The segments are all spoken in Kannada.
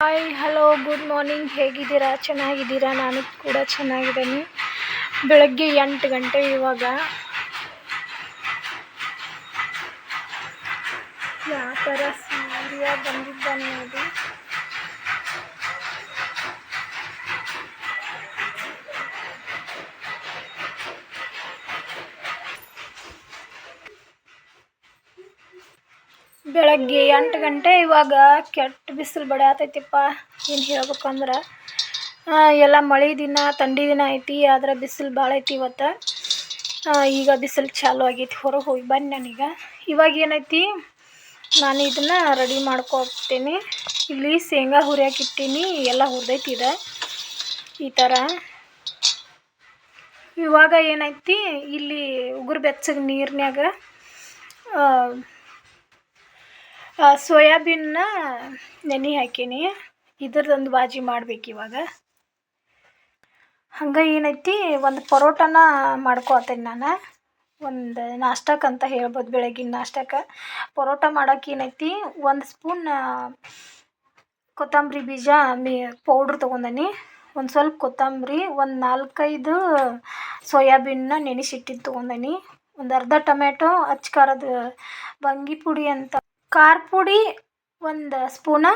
Hi hello good morning. ಹೇಗಿದ್ದೀರಾ? ಚೆನ್ನಾಗಿದ್ದೀರಾ? ನಾನು ಕೂಡ ಚೆನ್ನಾಗಿದ್ದೀನಿ. ಬೆಳಗ್ಗೆ 8 ಗಂಟೆ. ಇವಾಗ ಯಾವ ಥರ ಸೂರ್ಯ ಬಂದಿದ್ದಾನೆ ನೋಡಿ. ಬೆಳಗ್ಗೆ 8 ಗಂಟೆ. ಇವಾಗ ಕೆಟ್ಟ ಬಿಸಿಲು ಬಡಿಯತೈತಿಪ್ಪ. ಏನು ಹೇಳ್ಬೇಕಂದ್ರೆ ಎಲ್ಲ ಮಳೆ ದಿನ ಥಂಡಿ ದಿನ ಐತಿ, ಆದ್ರೆ ಬಿಸಿಲು ಭಾಳ ಐತಿ ಇವತ್ತು. ಈಗ ಬಿಸಿಲು ಚಾಲು ಆಗೈತಿ. ಹೊರಗೆ ಹೋಗಿ ಬನ್ನಿ. ಇವಾಗ ಏನೈತಿ, ನಾನು ಇದನ್ನು ರೆಡಿ ಮಾಡ್ಕೊತೀನಿ. ಇಲ್ಲಿ ಶೇಂಗಾ ಹುರಿಯಾಕಿಟ್ಟಿನಿ, ಎಲ್ಲ ಹುರಿದೈತಿ ಇದೆ ಈ ಥರ. ಇವಾಗ ಏನೈತಿ, ಇಲ್ಲಿ ಉಗುರು ಬೆಚ್ಚಗೆ ನೀರಿನಾಗ ಸೋಯಾಬೀನ್ನ ನೆನೆ ಹಾಕೀನಿ. ಇದ್ರದ್ದೊಂದು ಬಾಜಿ ಮಾಡ್ಬೇಕು ಇವಾಗ. ಹಂಗೆ ಏನೈತಿ, ಒಂದು ಪರೋಟನ ಮಾಡ್ಕೊತೀನಿ ನಾನು. ಒಂದು ನಾಷ್ಟಕ್ಕಂತ ಹೇಳ್ಬೋದು, ಬೆಳಗಿನ ನಾಷ್ಟಕ್ಕೆ. ಪರೋಟ ಮಾಡೋಕೆ ಏನೈತಿ, 1 ಸ್ಪೂನ್ ಕೊತ್ತಂಬರಿ ಬೀಜ ಪೌಡ್ರ್ ತೊಗೊಂಡನಿ, ಒಂದು ಸ್ವಲ್ಪ ಕೊತ್ತಂಬರಿ, ಒಂದು 4-5 ಸೋಯಾಬೀನ್ನ ನೆನೆಸಿಟ್ಟಿದ್ದು ತೊಗೊಂಡನಿ, ಒಂದು ಅರ್ಧ ಟೊಮೆಟೊ, ಅಚ್ಚ ಖಾರದ ಬಂಗಿ ಪುಡಿ ಅಂತ ಖಾರ ಪುಡಿ 1 ಸ್ಪೂನ,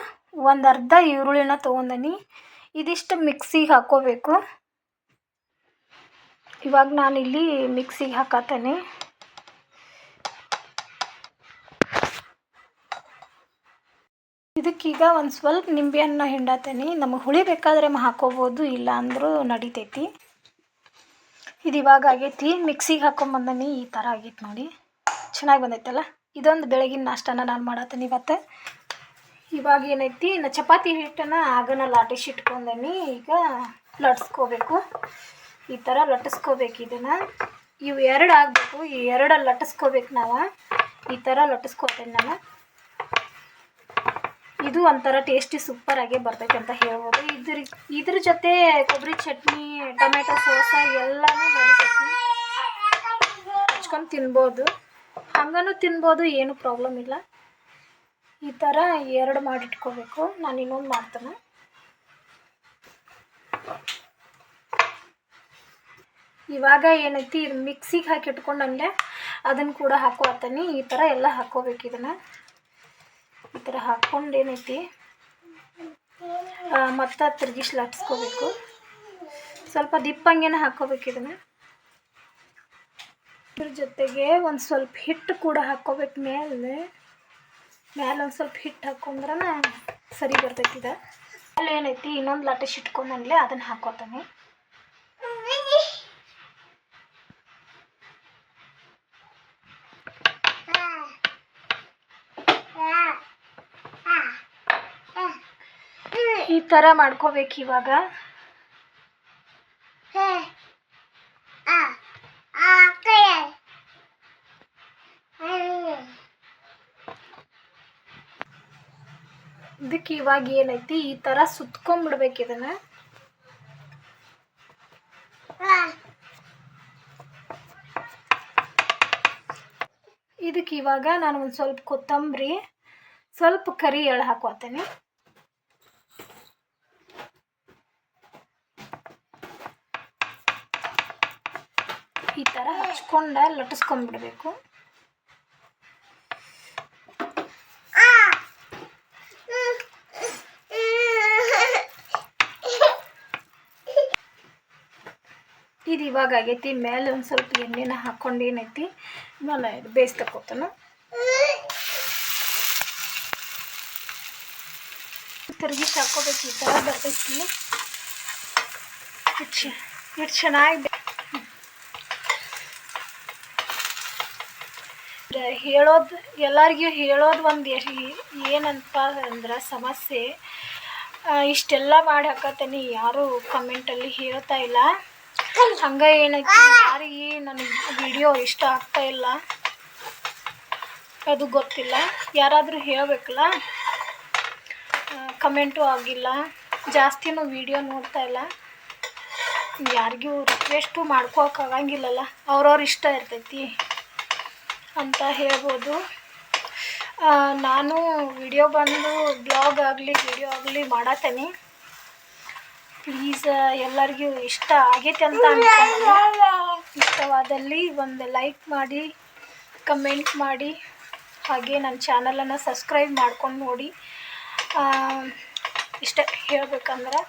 ಒಂದು ಅರ್ಧ ಈರುಳ್ಳಿನ ತೊಗೊಂಡನಿ. ಇದಿಷ್ಟು ಮಿಕ್ಸಿಗೆ ಹಾಕ್ಕೋಬೇಕು. ಇವಾಗ ನಾನಿಲ್ಲಿ ಮಿಕ್ಸಿಗೆ ಹಾಕತ್ತೇನೆ. ಇದಕ್ಕೀಗ ಒಂದು ಸ್ವಲ್ಪ ನಿಂಬೆಹಣ್ಣು ಹಿಂಡತ್ತೇನೆ. ನಮಗೆ ಹುಳಿ ಬೇಕಾದ್ರೆ ಹಾಕೋಬೋದು, ಇಲ್ಲ ಅಂದರೂ ನಡಿತೈತಿ. ಇದು ಇವಾಗ ಆಗೈತಿ, ಮಿಕ್ಸಿಗೆ ಹಾಕೊಂಬಂದನಿ. ಈ ಥರ ಆಗೈತಿ ನೋಡಿ, ಚೆನ್ನಾಗಿ ಬಂದೈತಲ್ಲ. ಇದೊಂದು ಬೆಳಗಿನ ನಾಷ್ಟನ ನಾನು ಮಾಡತ್ತೀನಿ ಇವತ್ತು. ಇವಾಗ ಏನೈತಿ, ಚಪಾತಿ ಹಿಟ್ಟನ್ನು ಆಗನ ಲಾಟಿಸಿ ಇಟ್ಕೊಂಡನಿ. ಈಗ ಲಟ್ಸ್ಕೋಬೇಕು. ಈ ಥರ ಲಟ್ಟಿಸ್ಕೋಬೇಕು ಇದನ್ನು. ಇವು 2 ಆಗಬೇಕು. ಈ 2 ಲಟ್ಟಿಸ್ಕೋಬೇಕು ನಾವು. ಈ ಥರ ಲಟ್ಟಿಸ್ಕೋತೇನೆ ನಾನು. ಇದು ಒಂಥರ ಟೇಸ್ಟಿ ಸೂಪರಾಗಿ ಬರ್ತೈತೆ ಅಂತ ಹೇಳ್ಬೋದು. ಇದ್ರ ಜೊತೆ ಕೊಬ್ಬರಿ ಚಟ್ನಿ, ಟೊಮೆಟೊ ಸಾಸ ಎಲ್ಲನೂ ನಡಿತೈತಿ. ಹಚ್ಕೊಂಡು ತಿನ್ಬೋದು, ಹಂಗನೂ ತಿನ್ಬೋದು, ಏನು ಪ್ರಾಬ್ಲಮ್ ಇಲ್ಲ. ಈ ಥರ 2 ಮಾಡಿಟ್ಕೋಬೇಕು. ನಾನು ಇನ್ನೊಂದು ಮಾಡ್ತೇನೆ. ಇವಾಗ ಏನೈತಿ, ಇದು ಮಿಕ್ಸಿಗೆ ಹಾಕಿ ಇಟ್ಕೊಂಡಂಗೆ ಅದನ್ನು ಕೂಡ ಹಾಕೋತೀನಿ. ಈ ಥರ ಎಲ್ಲ ಹಾಕ್ಕೋಬೇಕು. ಇದನ್ನು ಈ ಥರ ಹಾಕ್ಕೊಂಡು ಏನೈತಿ, ಮತ್ತು ತಿರುಗಿಸಿ ಲಟ್ಸ್ಕೋಬೇಕು. ಸ್ವಲ್ಪ ದಿಪ್ಪಂಗೆನ ಹಾಕ್ಕೋಬೇಕು ಇದನ್ನು. ಇದ್ರ ಜೊತೆಗೆ ಒಂದು ಸ್ವಲ್ಪ ಹಿಟ್ಟು ಕೂಡ ಹಾಕ್ಕೋಬೇಕು. ಮೇಲೆ ಒಂದು ಸ್ವಲ್ಪ ಹಿಟ್ಟು ಹಾಕೊಂಡ್ರೆ ಸರಿ ಬರ್ತೈತಿ. ಇದು ಅಲ್ಲಿ ಏನೈತಿ, ಇನ್ನೊಂದು ಲಟ್ಟಿಸಿ ಇಟ್ಕೊಂಡಂಗ್ಲೆ ಅದನ್ನು ಹಾಕೋತಾನೆ. ಈ ಥರ ಮಾಡ್ಕೋಬೇಕು ಇವಾಗ. ಇದಕ್ಕೆ ಇವಾಗ ಏನೈತಿ, ಈ ಥರ ಸುತ್ಕೊಂಡ್ಬಿಡ್ಬೇಕು ಇದನ್ನು. ಇದಕ್ಕೆ ಇವಾಗ ನಾನು ಒಂದು ಸ್ವಲ್ಪ ಕೊತ್ತಂಬರಿ, ಸ್ವಲ್ಪ ಕರಿ ಎಳ್ಳು ಹಾಕೋತೇನೆ. ಈ ಥರ ಹಚ್ಕೊಂಡು ಲಟ್ಟಿಸ್ಕೊಂಡ್ಬಿಡ್ಬೇಕು. ಇದು ಇವಾಗ ಆಗೈತಿ. ಮೇಲೆ ಒಂದು ಸ್ವಲ್ಪ ಎಣ್ಣೆನ ಹಾಕ್ಕೊಂಡು ಏನೈತಿ, ಮೇಲೆ ಬೇಯಿಸ್ತಕ್ಕೋತಾನ. ತಿರುಗಿಸಿ ಹಾಕ್ಕೋಬೇಕು. ಈ ಥರ ಬರ್ತೈತಿ. ಎಷ್ಟು ಚೆನ್ನಾಗಿ ಹೇಳೋದು, ಎಲ್ಲರಿಗೂ ಹೇಳೋದು ಒಂದು ಏನಂತ ಅಂದ್ರೆ ಸಮಸ್ಯೆ, ಇಷ್ಟೆಲ್ಲ ಮಾಡಿ ಹಾಕತ್ತೀನಿ, ಯಾರು ಕಮೆಂಟಲ್ಲಿ ಹೇಳ್ತಾ ಇಲ್ಲ. ಹಂಗೆ ಏನೈತಿ, ಯಾರಿಗೆ ನನಗೆ ವಿಡಿಯೋ ಇಷ್ಟ ಆಗ್ತಾಯಿಲ್ಲ ಅದು ಗೊತ್ತಿಲ್ಲ. ಯಾರಾದರೂ ಹೇಳಬೇಕಲ್ಲ. ಕಮೆಂಟು ಆಗಿಲ್ಲ, ಜಾಸ್ತಿನೂ ವಿಡಿಯೋ ನೋಡ್ತಾ ಇಲ್ಲ. ಯಾರಿಗೂ ರಿಕ್ವೆಸ್ಟು ಮಾಡ್ಕೋಕ್ಕಾಗಂಗಿಲ್ಲಲ್ಲ, ಅವ್ರವ್ರ ಇಷ್ಟ ಇರ್ತೈತಿ ಅಂತ ಹೇಳ್ಬೋದು. ನಾನು ವಿಡಿಯೋ ಬಂದು ಬ್ಲಾಗ್ ಆಗಲಿ ವಿಡಿಯೋ ಆಗಲಿ ಮಾಡತ್ತೇನೆ. ಪ್ಲೀಸ್ ಎಲ್ಲರಿಗೂ ಇಷ್ಟ ಆಗೈತೆ ಅಂತ ಅನ್ಕೊಂಡು ಇಷ್ಟವಾದಲ್ಲಿ ಒಂದು ಲೈಕ್ ಮಾಡಿ, ಕಮೆಂಟ್ ಮಾಡಿ, ಹಾಗೆ ನನ್ನ ಚಾನಲನ್ನು ಸಬ್ಸ್ಕ್ರೈಬ್ ಮಾಡ್ಕೊಂಡು ನೋಡಿ. ಇಷ್ಟ ಹೇಳ್ಬೇಕಂದ್ರೆ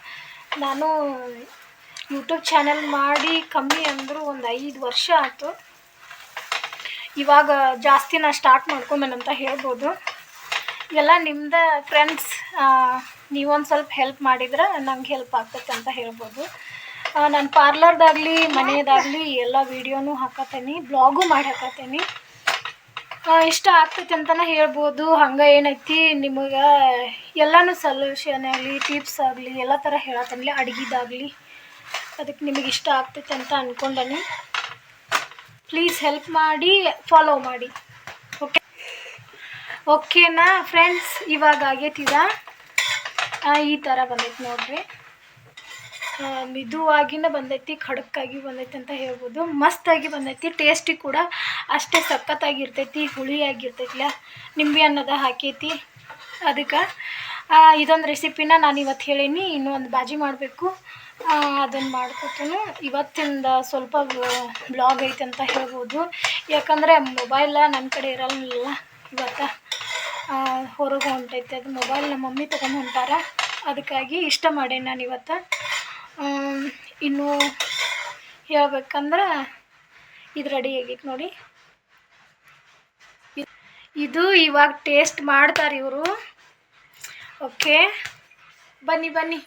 ನಾನು ಯೂಟ್ಯೂಬ್ ಚಾನಲ್ ಮಾಡಿ ಕಮ್ಮಿ ಅಂದರೂ ಒಂದು 5 ವರ್ಷ ಆಯಿತು. ಇವಾಗ ಜಾಸ್ತಿ ನಾನು ಸ್ಟಾರ್ಟ್ ಮಾಡ್ಕೊಂಬೇನಂತ ಹೇಳ್ಬೋದು. ಎಲ್ಲ ನಿಮ್ದು ಫ್ರೆಂಡ್ಸ್, ನೀವೊಂದು ಸ್ವಲ್ಪ ಹೆಲ್ಪ್ ಮಾಡಿದ್ರೆ ನಂಗೆ ಹೆಲ್ಪ್ ಆಗ್ತೈತೆ ಅಂತ ಹೇಳ್ಬೋದು. ನಾನು ಪಾರ್ಲರ್ದಾಗಲಿ ಮನೆಯದಾಗಲಿ ಎಲ್ಲ ವೀಡಿಯೋನೂ ಹಾಕತ್ತೇನೆ, ಬ್ಲಾಗು ಮಾಡಿ ಹಾಕತ್ತೇನೆ. ಇಷ್ಟ ಆಗ್ತೈತೆ ಅಂತಲೇ ಹೇಳ್ಬೋದು. ಹಂಗೆ ಏನೈತಿ ನಿಮಗೆ ಎಲ್ಲನೂ ಸೊಲ್ಯೂಷನ್ ಆಗಲಿ ಟಿಪ್ಸ್ ಆಗಲಿ ಎಲ್ಲ ಥರ ಹೇಳತ್ತೇನೆ, ಅಡುಗೆದಾಗಲಿ. ಅದಕ್ಕೆ ನಿಮಗೆ ಇಷ್ಟ ಆಗ್ತೈತೆ ಅಂತ ಅಂದ್ಕೊಂಡೇನಿ. ಪ್ಲೀಸ್ ಹೆಲ್ಪ್ ಮಾಡಿ, ಫಾಲೋ ಮಾಡಿ. ಓಕೆನಾ ಫ್ರೆಂಡ್ಸ್? ಇವಾಗ ಆಗೈತಿದ ಈ ಥರ ಬಂದೈತಿ ನೋಡ್ರಿ. ಮಿದುವಾಗಿನ ಬಂದೈತಿ, ಖಡಕ್ಕಾಗಿ ಬಂದೈತಿ ಅಂತ ಹೇಳ್ಬೋದು. ಮಸ್ತಾಗಿ ಬಂದೈತಿ. ಟೇಸ್ಟಿ ಕೂಡ ಅಷ್ಟೇ ಸಖತ್ತಾಗಿರ್ತೈತಿ, ಹುಳಿಯಾಗಿರ್ತೈತಿಲ್ಲ. ನಿಂಬೆ ಅನ್ನೋದು ಹಾಕೈತಿ. ಅದಕ್ಕೆ ಇದೊಂದು ರೆಸಿಪಿನ ನಾನು ಇವತ್ತು ಹೇಳೀನಿ. ಇನ್ನೂ ಒಂದು ಬಾಜಿ ಮಾಡಬೇಕು, ಅದನ್ನು ಮಾಡ್ಕೊತನು. ಇವತ್ತಿಂದ ಸ್ವಲ್ಪ ಬ್ಲಾಗ್ ಐತೆ ಅಂತ ಹೇಳ್ಬೋದು. ಯಾಕಂದರೆ ಮೊಬೈಲ ನನ್ನ ಕಡೆ ಇರಲ್ಲ. ಇವತ್ತು ಹೊರಗೆ ಹೊಂಟೈತೆ ಅದು ಮೊಬೈಲ್. ನಮ್ಮ ಮಮ್ಮಿ ತೊಗೊಂಡು ಹೊಂಟಾರ. ಅದಕ್ಕಾಗಿ ಇಷ್ಟ ಮಾಡೇನಿ ನಾನು ಇವತ್ತು. ಇನ್ನೂ ಹೇಳ್ಬೇಕಂದ್ರೆ ಇದು ರೆಡಿ ಆಗೈತೆ ನೋಡಿ. ಇದು ಇವಾಗ ಟೇಸ್ಟ್ ಮಾಡ್ತಾರೆ ಇವರು. ಓಕೆ, ಬನ್ನಿ ಬನ್ನಿ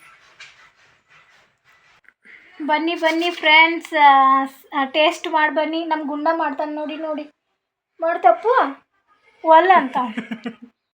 ಬನ್ನಿ ಬನ್ನಿ ಫ್ರೆಂಡ್ಸ್, ಟೇಸ್ಟ್ ಮಾಡಿ ಬನ್ನಿ. ನಮ್ಮ ಗುಂಡ ಮಾಡ್ತಾನೆ ನೋಡಿ. ಮಾಡ್ತಪ್ಪು ಒಲ್ಲ ಅಂತ